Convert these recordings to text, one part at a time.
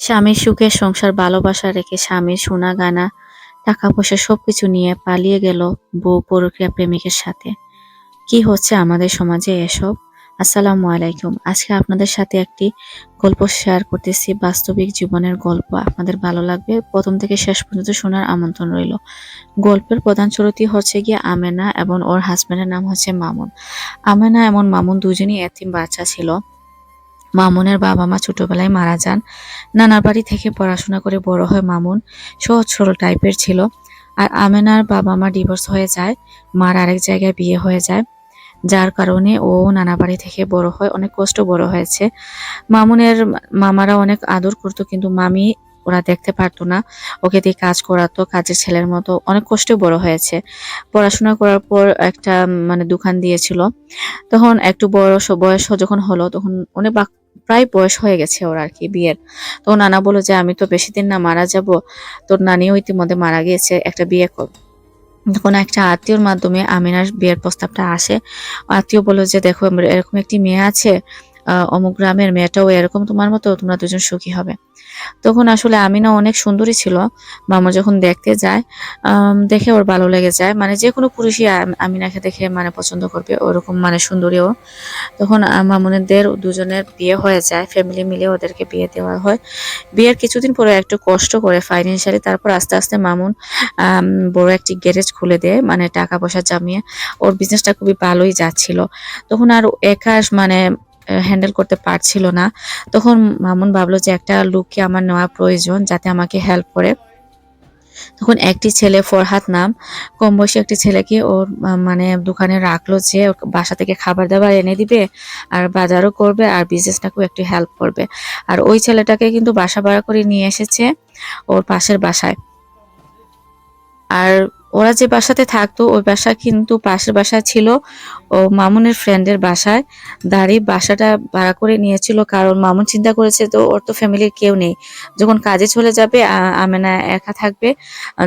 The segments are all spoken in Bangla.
স্বামীর সুখে সংসার ভালোবাসা রেখে স্বামীর সোনা গয়না টাকা পয়সা সবকিছু নিয়ে পালিয়ে গেল বউ পরকীয়া প্রেমিকের সাথে। কি হচ্ছে আমাদের সমাজে এসব? আসসালামু আলাইকুম। আজকে আপনাদের সাথে একটি গল্প শেয়ার করতেছি, বাস্তবিক জীবনের গল্প। আপনাদের ভালো লাগবে, প্রথম থেকে শেষ পর্যন্ত শোনার আমন্ত্রণ রইল। গল্পের প্রধান চরিত্রটি হচ্ছে গিয়ে আমেনা এবং ওর হাজবেন্ডের নাম হচ্ছে মামুন। আমেনা এবং মামুন দুজনই এতিম বাচ্চা ছিল। মামুনের বাবা মা ছোটবেলায় মারা যান। নানার বাড়ি থেকে পড়াশোনা করে বড় হয় মামুন। সহজ সরল টাইপের ছিল। আর আমেনার বাবা মা ডিভোর্স হয়ে যায়। মার আরেক জায়গায় বিয়ে হয়ে যায়, যার কারণে ও নানা বাড়ি থেকে বড় হয়, অনেক কষ্ট বড় হয়েছে। মামুনের মামারা অনেক আদর করতো, কিন্তু মামি ওরা দেখতে পারতো না। ওকে দিয়ে কাজ করাতো, কাজের ছেলের মতো। অনেক কষ্টে বড় হয়েছে। পড়াশোনা করার পর একটা দোকান দিয়েছিল। তখন একটু বয়স যখন হলো, তখন অনেক প্রায় বয়স হয়ে গেছে ওর আর কি বিয়ের। তখন নানা বললো যে আমি তো বেশি দিন না মারা যাব, তোর নানিও ইতিমধ্যে মারা গিয়েছে, একটা বিয়ে কর। তখন একটা আত্মীয়র মাধ্যমে আমিনার বিয়ের প্রস্তাবটা আসে। আত্মীয় বললো যে দেখো, এরকম একটি মেয়ে আছে, অমুক গ্রামের, মেয়েটাও এরকম তোমার মতো, তোমরা দুজন সুখী হবে। তখন আসলে আমিনা অনেক সুন্দরী ছিল। মামা যখন দেখতে যায়, দেখে ওর ভালো লেগে যায়। যে কোনো পুরুষই আমিনাকে দেখে পছন্দ করবে, ওরকম সুন্দরীও। তখন মামুনেদের দুজনের বিয়ে হয়ে যায়, ফ্যামিলি মিলে ওদেরকে বিয়ে দেওয়া হয়। বিয়ের কিছুদিন পরে একটু কষ্ট করে ফাইন্যান্সিয়ালি, তারপর আস্তে আস্তে মামুন আম, বড় একটি গ্যারেজ খুলে দেয়, টাকা পয়সা জমিয়ে। ওর বিজনেসটা খুবই ভালোই যাচ্ছিল। তখন আর একা হ্যান্ডেল করতে পারছিল না। তখন মামুন ভাবলো যে একটা লোককে আমার নেওয়া প্রয়োজন, যাতে আমাকে হেল্প করে। তখন একটি ছেলে, ফরহাদ নাম, কম বয়সী একটি ছেলেকে ওর দোকানে রাখলো, যে ওর বাসা থেকে খাবার দাবার এনে দিবে, আর বাজারও করবে, আর বিজনেসটাকেও একটু হেল্প করবে। আর ওই ছেলেটাকে কিন্তু বাসা ভাড়া করে নিয়ে এসেছে ওর পাশের বাসায়। আর ওরা যে বাসাতে থাকতো, ওই বাসা কিন্তু পাশের বাসায় ছিল ও মামুনের ফ্রেন্ডের বাসায়। দাঁড়ি বাসাটা ভাড়া করে নিয়েছিল, কারণ মামুন চিন্তা করেছে তো ওর তো ফ্যামিলির কেউ নেই, যখন কাজে চলে যাবে আমেনা একা থাকবে,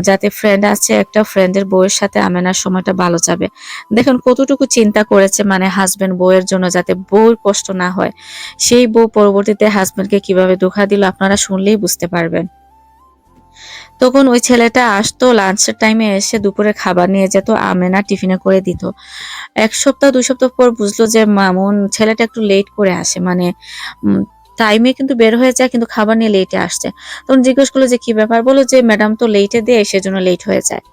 যাতে ফ্রেন্ড আছে, একটা ফ্রেন্ডের বউয়ের সাথে আমেনার সময়টা ভালো যাবে। দেখুন কতটুকু চিন্তা করেছে, হাজবেন্ড বউয়ের জন্য, যাতে বউর কষ্ট না হয়। সেই বউ পরবর্তীতে হাজবেন্ডকে কিভাবে ধোঁকা দিল, আপনারা শুনলেই বুঝতে পারবেন। তখন ওই ছেলেটা আসতো লাঞ্চের টাইমে, এসে দুপুরে খাবার নিয়ে যেত, আমেনা টিফিনে করে দিত। 1 সপ্তাহ 2 সপ্তাহ পর বুঝলো যে মামুন ছেলেটা একটু লেট করে আসে, টাইমে কিন্তু বের হয়ে যায়, কিন্তু খাবার নিয়ে লেটে আসছে। তখন জিজ্ঞেস করলো যে কি ব্যাপার, বলো যে ম্যাডাম তো লেটে দেয়, সেজন্য লেট হয়ে যায়।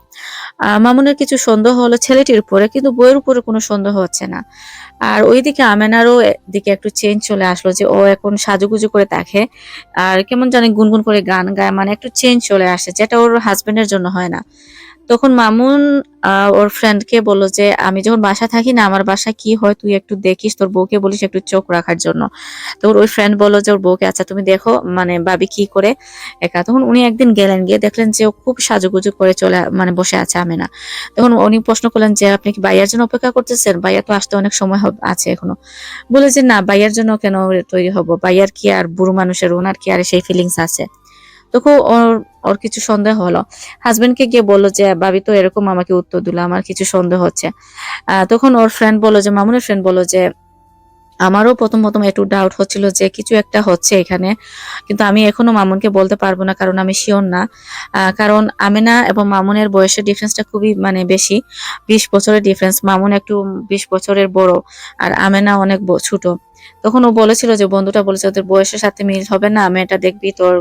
মামুনের কিছু সন্দেহ হলো ছেলেটির উপরে, কিন্তু বইয়ের উপরে কোনো সন্দেহ হচ্ছে না। আর ওইদিকে আমেনারও দিকে একটু চেঞ্জ চলে আসলো, যে ও এখন সাজুগুজু করে দেখে, আর কেমন জানি গুনগুন করে গান গায়, একটু চেঞ্জ চলে আসে, যেটা ওর হাজবেন্ডের জন্য হয় না। তখন মামুন ওর ফ্রেন্ডকে বললো যে আমি যখন বাসা থাকি না, আমার বাসায় কি হয় তুই একটু দেখিস, তোর বউকে বলিস একটু চোখ রাখার জন্য। তো ওই ফ্রেন্ড বললো যে ওর বউকে, আচ্ছা তুমি দেখো ভাবি কি করে একা। তখন উনি একদিন গেলেন, গিয়ে দেখলেন যে ও খুব সাজুগুজু করে চলে বসে আছে আমেনা। তখন উনি প্রশ্ন করলেন যে আপনি কি ভাইয়ার জন্য অপেক্ষা করতেছেন, ভাইয়া তো আসতে অনেক সময় আছে এখনো। বলে যে না, ভাইয়ার জন্য কেন তৈরি হব, ভাইয়ার কি আর, বুড়ো মানুষের ওনার কি আর সেই ফিলিংস আছে। তখন ওর ওর কিছু সন্দেহ হলো। হাজবেন্ডকে গিয়ে বললো যে ভাবি তো এরকম আমাকে উত্তর দিল, আমার কিছু সন্দেহ হচ্ছে। তখন ওর ফ্রেন্ড বললো, যে মামুনের ফ্রেন্ড বললো যে আমারও প্রথম প্রথম একটু ডাউট হচ্ছিল যে কিছু একটা হচ্ছে এখানে, কিন্তু আমি এখনো মামুনকে বলতে পারবো না, কারণ আমি শিওর না। কারণ আমেনা এবং মামুনের বয়সের ডিফারেন্সটা খুবই বেশি, 20 বছরের ডিফারেন্স। মামুন একটু 20 বছরের বড়, আর আমেনা অনেক ছোট। তখন ও বলেছিল, যে বন্ধুটা বলেছে ওদের বয়সের সাথে মিল হবে না, মেয়েটা দেখবি তোর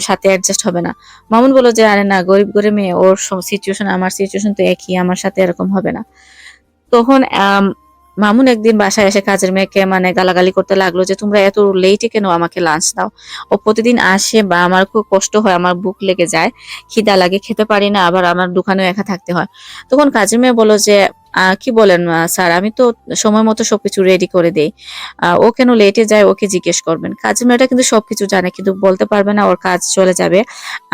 সাথে অ্যাডজাস্ট হবে না। মামুন বললো যে আরে না, গরিব গরিব মেয়ে, ওর সিচুয়েশন আমার সিচুয়েশন তো একই, আমার সাথে এরকম হবে না। তখন মামুন একদিন বাসায় এসে কাজের মেয়েকে গালাগালি করতে লাগলো, যে তোমরা এত লেটে কেন আমাকে লাঞ্চ দাও। ও প্রতিদিন আসে, বা আমার খুব কষ্ট হয়, আমার বুক লেগে যায়, খিদা লাগে, খেতে পারি না, আবার আমার দোকানেও একা থাকতে হয়। তখন কাজের মেয়ে বললো যে কি বলেন স্যার, আমি তো সময় মতো সবকিছু রেডি করে দেই, ও কেন লেটে যায়, ওকে জিজ্ঞেস করবেন। কাজের মেয়েটা কিন্তু সবকিছু জানে, কিন্তু বলতে পারবে না, ওর কাজ চলে যাবে।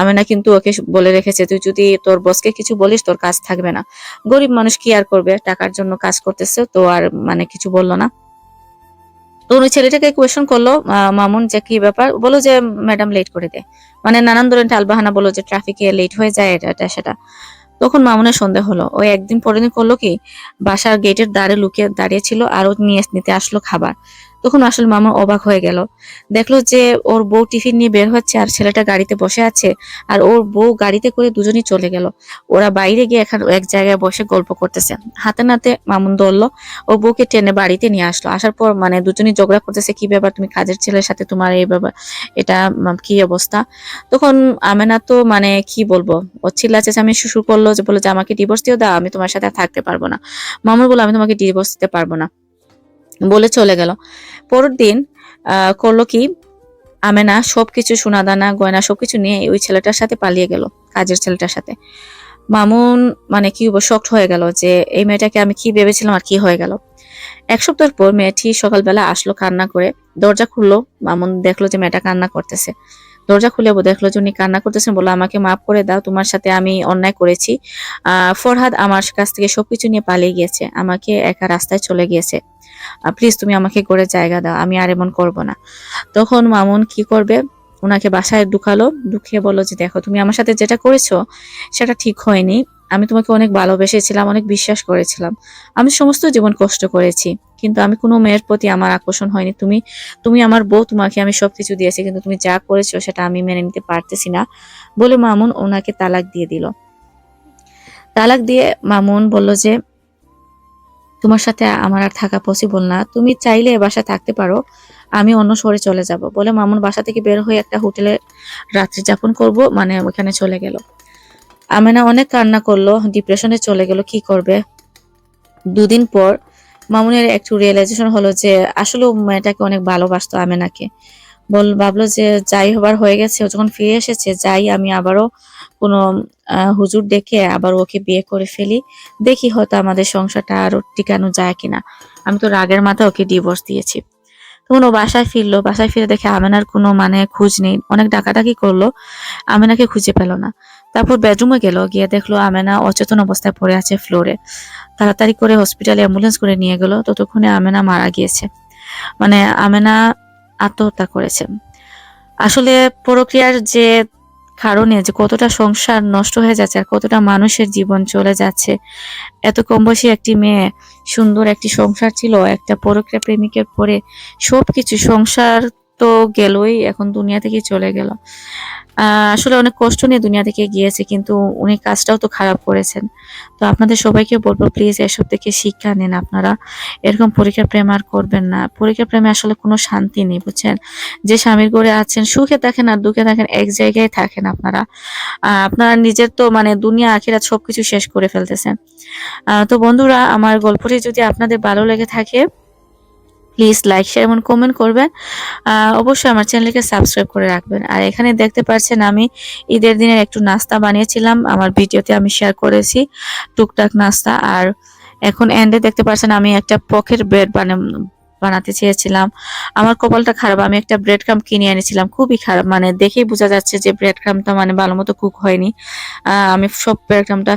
আমি না কিন্তু ওকে বলে রেখেছে, তুই যদি তোর বসকে কিছু বলিস, তোর কাজ থাকবে না। গরিব মানুষ কি আর করবে, টাকার জন্য কাজ করতেছে তো, আর কিছু বললো না। তো ওই ছেলেটাকে কোয়েশ্চেন করলো মামুন, যে কি ব্যাপার, বলো যে ম্যাডাম লেট করে দেয়, নানান ধরনের টালবাহানা বলো, যে ট্রাফিকে লেট হয়ে যায়, এটা এটা সেটা। তখন মামুনের সন্দেহ হলো। ওই একদিন পরে দিন করলো কি, বাসার গেটের দ্বারে লুকিয়ে দাঁড়িয়ে ছিল, আর ও নিতে আসলো খাবার। তখন আসলে মামা অবাক হয়ে গেল, দেখলো যে ওর বউ টিফিন নিয়ে বের হচ্ছে আর ছেলেটা গাড়িতে বসে আছে, আর ওর বউ গাড়িতে করে দুজনই চলে গেল। ওরা বাইরে গিয়ে এখন এক জায়গায় বসে গল্প করতেছে। হাতে নাতে মামুন ধরলো, ও বউকে টেনে বাড়িতে নিয়ে আসলো। আসার পর মানে দুজনই ঝগড়া করতেছে, কি ব্যাপার, তুমি কাজের ছেলের সাথে তোমার এই ব্যাপার, এটা কি অবস্থা। তখন আমেনা তো মানে কি বলবো, ও চিল্লা চেঁচামেচি শুরু করলো, যে বলে যে আমাকে ডিভোর্স দিয়ে দাও, আমি তোমার সাথে আর থাকতে পারবো না। মামুন বললো আমি তোমাকে ডিভোর্স দিতে পারবো না, বলে চলে গেল। পরের দিন করলো কি, আমেনা সবকিছু সোনাদানা গয়না সবকিছু নিয়ে ওই ছেলেটার সাথে পালিয়ে গেল, কাজের ছেলেটার সাথে। মামুন মানে কি শকড হয়ে গেল যে এই মেয়েটাকে আমি কি ভেবেছিলাম আর কি হয়ে গেল। 1 সপ্তাহ পর মেয়েটি সকালবেলা আসলো কান্না করে। দরজা খুললো, মামুন দেখলো যে মেয়েটা কান্না করতেছে। দরজা খুলে দেখলো যে উনি কান্না করতেছেন, বললো আমাকে মাফ করে দাও, তোমার সাথে আমি অন্যায় করেছি। ফরহাদ আমার কাছ থেকে সবকিছু নিয়ে পালিয়ে গিয়েছে, আমাকে একা রাস্তায় চলে গিয়েছে, প্লিজ তুমি আমাকে করে জায়গা দাও, আমি আর এমন করব না। তখন মামুন কি করবে, ওনাকে বাসায় ঢুকালো, ঢুকিয়ে বললো যে দেখো তুমি আমার সাথে যেটা করেছো সেটা ঠিক হয়নি, আমি তোমাকে অনেক ভালোবেসেছিলাম, অনেক বিশ্বাস করেছিলাম, আমি সমস্ত জীবন কষ্ট করেছি, কিন্তু আমি কোনো মেয়ের প্রতি আমার আকর্ষণ হয়নি, তুমি তুমি আমার বউ, তোমাকে আমি সবকিছু দিয়েছি, কিন্তু তুমি যা করেছো সেটা আমি মেনে নিতে পারতেছি না, বলে মামুন ওনাকে তালাক দিয়ে দিল। তালাক দিয়ে মামুন বলল যে তোমার সাথে আমার আর থাকা পসিবল না, তুমি চাইলে এ বাসায় থাকতে পারো, আমি অন্য শহরে চলে যাব, বলে মামুন বাসা থেকে বের হয়ে একটা হোটেলে রাত্রি যাপন করব মানে ওখানে চলে গেল। আমেনা অনেক কান্না করলো, ডিপ্রেশনে চলে গেল, কি করবে। 2 দিন পর মামুনের একটু রিয়েলাইজেশন হলো যে আসলে ও মেয়েটাকে অনেক ভালোবাসতো আমেনাকে। ভাবলো যে যাই হবার হয়ে গেছে, ও যখন ফিরে এসেছে, যাই আমি আবারও কোনো হুজুর ডেকে আবার ওকে বিয়ে করে ফেলি, দেখি হয়তো আমাদের সংসারটা আরো টিকানো যায় কিনা, আমি তো রাগের মাথায় ওকে ডিভোর্স দিয়েছি। তখন ও বাসায় ফিরলো, বাসায় ফিরে দেখে আমেনার কোনো মানে খোঁজ নেই, অনেক ডাকাডাকি করলো, আমেনাকে খুঁজে পেল না। তারপর বেডরুমে গেল, গিয়ে দেখলো আমেনা অচেতন অবস্থায় পড়ে আছে ফ্লোরে। তাড়াতাড়ি করে হসপিটালে অ্যাম্বুলেন্স করে নিয়ে গেল, ততক্ষণে আমেনা মারা গিয়েছে, মানে আমেনা আত্মহত্যা করেছে। আসলে প্রক্রিয়ার যে কারণে যে কতটা সংসার নষ্ট হয়ে যাচ্ছে আর কতটা মানুষের জীবন চলে যাচ্ছে, এত কম বয়সী একটি মেয়ে, সুন্দর একটি সংসার ছিল, একটা পরকীয়া প্রেমিকের পরে সবকিছু, সংসার তো গেলই, এখন দুনিয়া থেকে চলে গেল। আসলে অনেক কষ্ট নিয়ে দুনিয়া থেকে গিয়েছে, কিন্তু উনি কাজটাও তো খারাপ করেছেন। তো আপনাদের সবাইকে বলবো প্লিজ এসব থেকে শিক্ষা নেন আপনারা, এরকম পরীক্ষা প্রেম আর করবেন না। পরীক্ষা প্রেমে আসলে কোনো শান্তি নেই, বুঝছেন। যে স্বামীর ঘরে আছেন, সুখে থাকেন আর দুঃখে থাকেন, এক জায়গায় থাকেন আপনারা। আপনারা নিজের তো মানে দুনিয়া আখিরাত সবকিছু শেষ করে ফেলতেছেন। তো বন্ধুরা, আমার গল্পটি যদি আপনাদের ভালো লেগে থাকে প্লিজ লাইক শেয়ার এবং কমেন্ট করবেন। অবশ্যই আমার চ্যানেলকে সাবস্ক্রাইব করে রাখবেন। আর এখানে দেখতে পাচ্ছেন আমি ঈদের দিনের একটু নাস্তা বানিয়েছিলাম, আমার ভিডিওতে আমি শেয়ার করেছি টুকটাক নাস্তা। আর এখন এন্ডে দেখতে পাচ্ছেন আমি একটা পকেট ব্রেড বানাতে চেয়েছিলাম। আমার কপালটা খারাপ, আমি একটা ব্রেড ক্রাম্ব কিনে এনেছিলাম, খুবই খারাপ, মানে দেখেই বোঝা যাচ্ছে যে ব্রেড ক্রাম্বটা মানে ভালো মতো কুক হয়নি। আমি সব ব্রেড ক্রাম্বটা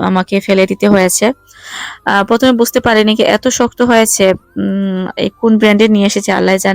আমাকে ফেলে দিতে হয়েছে। প্রথমে বুঝতে পারিনি কি এত শক্ত হয়েছে, এই কোন ব্র্যান্ডের নিয়ে এসেছে আল্লাহ জানে।